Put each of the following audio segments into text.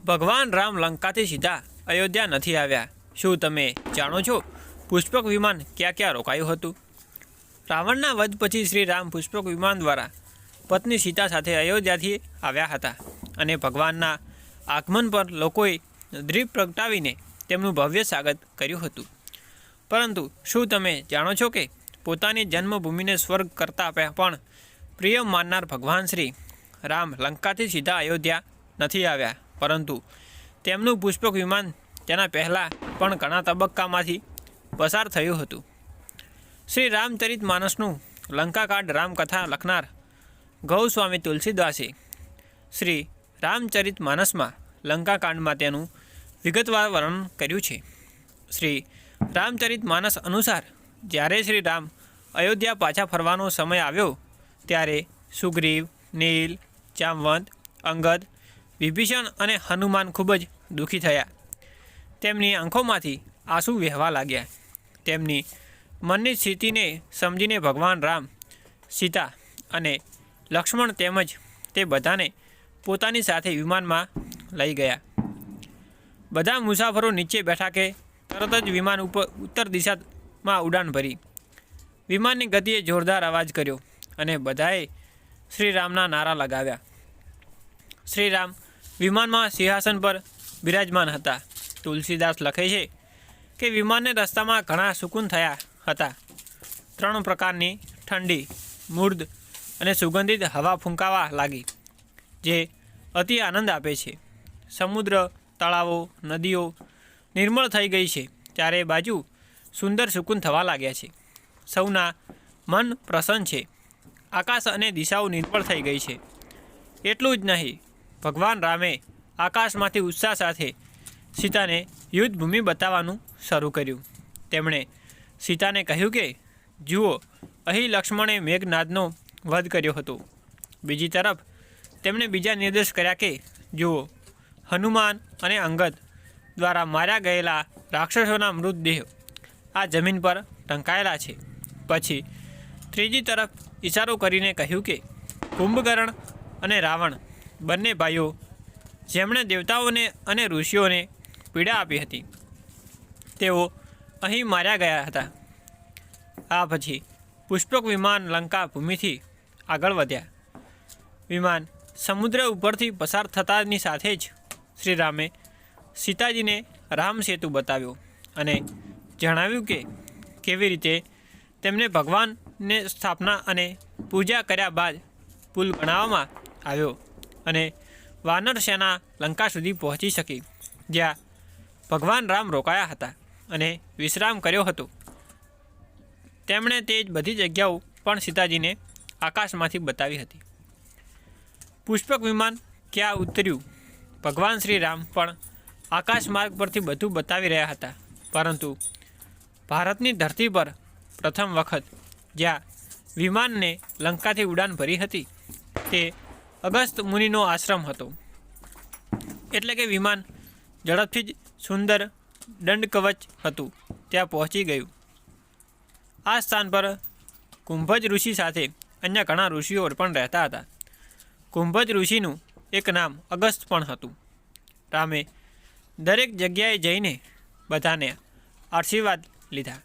ભગવાન રામ લંકાથી સીધા અયોધ્યા નથી આવ્યા. શું તમે જાણો છો પુષ્પક વિમાન ક્યાં ક્યાં રોકાયું હતું? રાવણના વધ પછી શ્રી રામ પુષ્પક વિમાન દ્વારા પત્ની સીતા સાથે અયોધ્યાથી આવ્યા હતા અને ભગવાનના આગમન પર લોકોએ દીપ પ્રગટાવીને તેમનું ભવ્ય સ્વાગત કર્યું હતું. પરંતુ શું તમે જાણો છો કે પોતાની જન્મભૂમિને સ્વર્ગ કરતાં પણ પ્રિય માનનાર ભગવાન શ્રી રામ લંકાથી સીધા અયોધ્યા નથી આવ્યા, પરંતુ તેમનું પુષ્પક વિમાન તેના પહેલાં પણ ઘણા તબક્કામાંથી પસાર થયું હતું. શ્રી રામચરિત માનસનું લંકાકાંડ રામકથા લખનાર ગૌસ્વામી તુલસીદાસે શ્રી રામચરિત માનસમાં લંકાકાંડમાં તેનું વિગતવાર વર્ણન કર્યું છે. શ્રી રામચરિત માનસ અનુસાર જ્યારે શ્રી રામ અયોધ્યા પાછા ફરવાનો સમય આવ્યો ત્યારે સુગ્રીવ, નીલ, જામવંત, અંગદ, વિભીષણ અને હનુમાન ખૂબ જ દુઃખી થયા. તેમની આંખોમાંથી આંસુ વહેવા લાગ્યા. તેમની મનની સ્થિતિને સમજીને ભગવાન રામ, સીતા અને લક્ષ્મણ તેમજ તે બધાને પોતાની સાથે વિમાનમાં લઈ ગયા. બધા મુસાફરો નીચે બેઠા કે તરત જ વિમાન ઉત્તર દિશામાં ઉડાન ભરી. વિમાનની ગતિએ જોરદાર અવાજ કર્યો અને બધાએ શ્રીરામના નારા લગાવ્યા. શ્રીરામ વિમાનમાં સિંહાસન પર બિરાજમાન હતા. તુલસીદાસ લખે છે કે વિમાનને રસ્તામાં ઘણા સુકૂન થયા હતા. 3 પ્રકારની ઠંડી, મૂર્ધ અને સુગંધિત હવા ફૂંકાવા લાગી, જે અતિ આનંદ આપે છે. સમુદ્ર, તળાવો, નદીઓ નિર્મળ થઈ ગઈ છે. ચારે બાજુ સુંદર સુકૂન થવા લાગ્યા છે. સૌના મન પ્રસન્ન છે. આકાશ અને દિશાઓ નિર્મળ થઈ ગઈ છે. એટલું જ નહીં, ભગવાન રામે આકાશમાંથી ઉત્સાહ સાથે સીતાને યુદ્ધભૂમિ બતાવવાનું શરૂ કર્યું. તેમણે સીતાને કહ્યું કે જુઓ, અહીં લક્ષ્મણે મેઘનાદનો વધ કર્યો હતો. બીજી તરફ તેમણે બીજા નિર્દેશ કર્યા કે જુઓ, હનુમાન અને અંગદ દ્વારા માર્યા ગયેલા રાક્ષસોના મૃતદેહ આ જમીન પર ઢંકાયેલા છે. પછી ત્રીજી તરફ ઇશારો કરીને કહ્યું કે કુંભકર્ણ અને રાવણ બંને ભાઈઓ, જેમણે દેવતાઓને અને ઋષિઓને પીડા આપી હતી, તેઓ અહીં માર્યા ગયા હતા. આ પછી પુષ્પક વિમાન લંકા ભૂમિથી આગળ વધ્યા. વિમાન સમુદ્ર ઉપરથી પસાર થતાની સાથે જ શ્રીરામે સીતાજીને રામ સેતુ બતાવ્યો અને જણાવ્યું કે કેવી રીતે તેમને ભગવાનને સ્થાપના અને પૂજા કર્યા બાદ પુલ ગણાવવામાં આવ્યો અને વાનર સેના લંકા સુધી પહોંચી શકી, જ્યાં ભગવાન રામ રોકાયા હતા અને વિશ્રામ કર્યો હતો. તેમણે તે જ બધી જગ્યાઓ પણ સીતાજીને આકાશમાંથી બતાવી હતી. પુષ્પક વિમાન ક્યાં ઉતર્યું? ભગવાન શ્રી રામ પણ આકાશ માર્ગ પરથી બધું બતાવી રહ્યા હતા, પરંતુ ભારતની ધરતી પર પ્રથમ વખત જ્યાં વિમાનને લંકાથી ઉડાન ભરી હતી તે અગસ્ત મુનિનો આશ્રમ હતો. એટલે કે વિમાન ઝડપથી જ સુંદર દંડકવચ હતું ત્યાં પહોંચી ગયું. આ સ્થાન પર કુંભજ ઋષિ સાથે અન્ય ઘણા ઋષિઓ પણ રહેતા હતા. કુંભજ ઋષિનું એક નામ અગસ્ત પણ હતું. રામે દરેક જગ્યાએ જઈને બધાને આશીર્વાદ લીધા.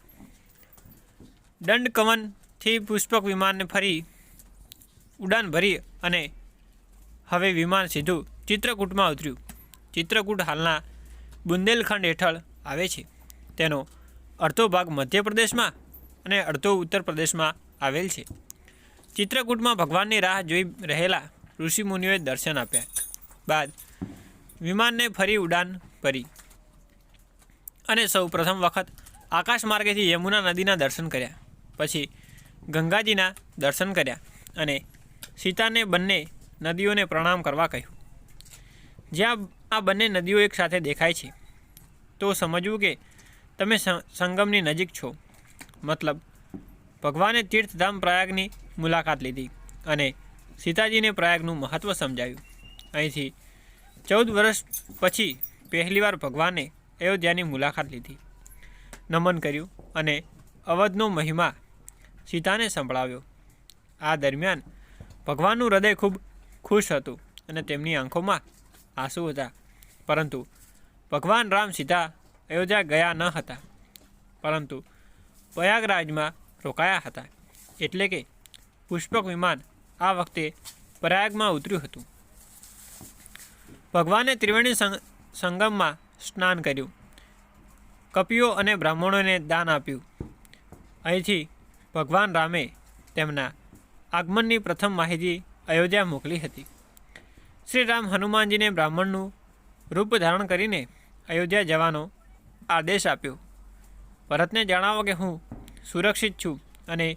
દંડકવનથી પુષ્પક વિમાનને ફરી ઉડાન ભરી અને હવે વિમાન સીધું ચિત્રકૂટમાં ઉતર્યું. ચિત્રકૂટ હાલના બુંદેલખંડ હેઠળ આવે છે. તેનો અડધો ભાગ મધ્યપ્રદેશમાં અને અડધો ઉત્તર પ્રદેશમાં આવેલ છે. ચિત્રકૂટમાં ભગવાનની રાહ જોઈ રહેલા ઋષિમુનિઓએ દર્શન આપ્યા બાદ વિમાનને ફરી ઉડાન ભરી અને સૌ પ્રથમ વખત આકાશ માર્ગેથી યમુના નદીના દર્શન કર્યા. પછી ગંગાજીના દર્શન કર્યા અને સીતાને બંને નદીઓને પ્રણામ કરવા કહ્યું. જ્યાં આ બંને નદીઓ એક સાથે દેખાય છે તો સમજવું કે તમે સંગમની નજીક છો. મતલબ ભગવાને તીર્થધામ પ્રયાગની મુલાકાત લીધી અને સીતાજીને પ્રયાગનું મહત્ત્વ સમજાવ્યું. અહીંથી 14 વર્ષ પછી પહેલીવાર ભગવાને અયોધ્યાની મુલાકાત લીધી, નમન કર્યું અને અવધનો મહિમા સીતાને સંભળાવ્યો. આ દરમિયાન ભગવાનનું હૃદય ખૂબ ખુશ હતું અને તેમની આંખોમાં આંસુ હતા. પરંતુ ભગવાન રામ સીધા અયોધ્યા ગયા ન હતા, પરંતુ પ્રયાગરાજમાં રોકાયા હતા. એટલે કે પુષ્પક વિમાન આ વખતે પ્રયાગમાં ઉતર્યું હતું. ભગવાને ત્રિવેણી સંગમમાં સ્નાન કર્યું, કપિઓ અને બ્રાહ્મણોને દાન આપ્યું. અહીંથી ભગવાન રામે તેમના આગમનની પ્રથમ માહિતી અયોધ્યા મોકલી હતી. શ્રી રામ હનુમાનજીને બ્રાહ્મણનું રૂપ ધારણ કરીને અયોધ્યા જવાનો આદેશ આપ્યો. ભરતને જણાવો કે હું સુરક્ષિત છું અને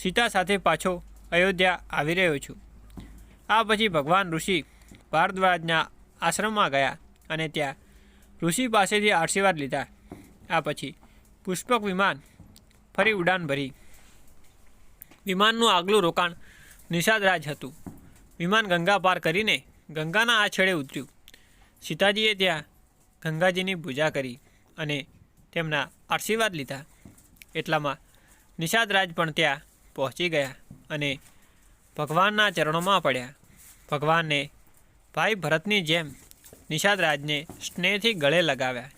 સીતા સાથે પાછો અયોધ્યા આવી રહ્યો છું. આ પછી ભગવાન ઋષિ ભારદ્વાજના આશ્રમમાં ગયા અને ત્યાં ઋષિ પાસેથી આશીર્વાદ લીધા. આ પછી પુષ્પક વિમાન ફરી ઉડાન ભરી. વિમાનનું આગલું રોકાણ નિષાદરાજ હતું. વિમાન ગંગા પાર કરીને ગંગાના આ છેડે ઉતર્યું. સીતાજીએ ત્યાં ગંગાજીની પૂજા કરી અને તેમના આશીર્વાદ લીધા. એટલામાં નિષાદરાજ પણ ત્યાં પહોંચી ગયા અને ભગવાનના ચરણોમાં પડ્યા. ભગવાનને ભાઈ ભરતની જેમ નિષાદરાજને સ્નેહથી ગળે લગાવ્યા.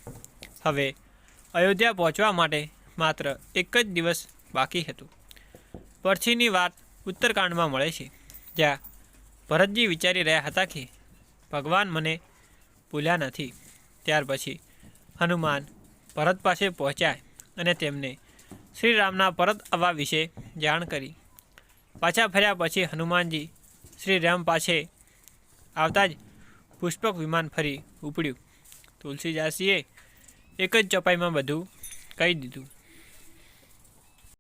હવે અયોધ્યા પહોંચવા માટે માત્ર એક જ દિવસ બાકી હતું. પછીની વાત ઉત્તરકાંડમાં મળે છે, જ્યાં ભરતજી વિચારી રહ્યા હતા કે ભગવાન મને ભૂલ્યા નથી. ત્યાર પછી હનુમાન ભરત પાસે પહોંચ્યા અને તેમને શ્રીરામના પરત આવવા વિશે જાણ કરી. પાછા ફર્યા પછી હનુમાનજી શ્રી રામ પાસે આવતા જ પુષ્પક વિમાન ફરી ઉપડ્યું. તુલસીદાસજીએ એક જ ચપાઈમાં બધું કહી દીધું.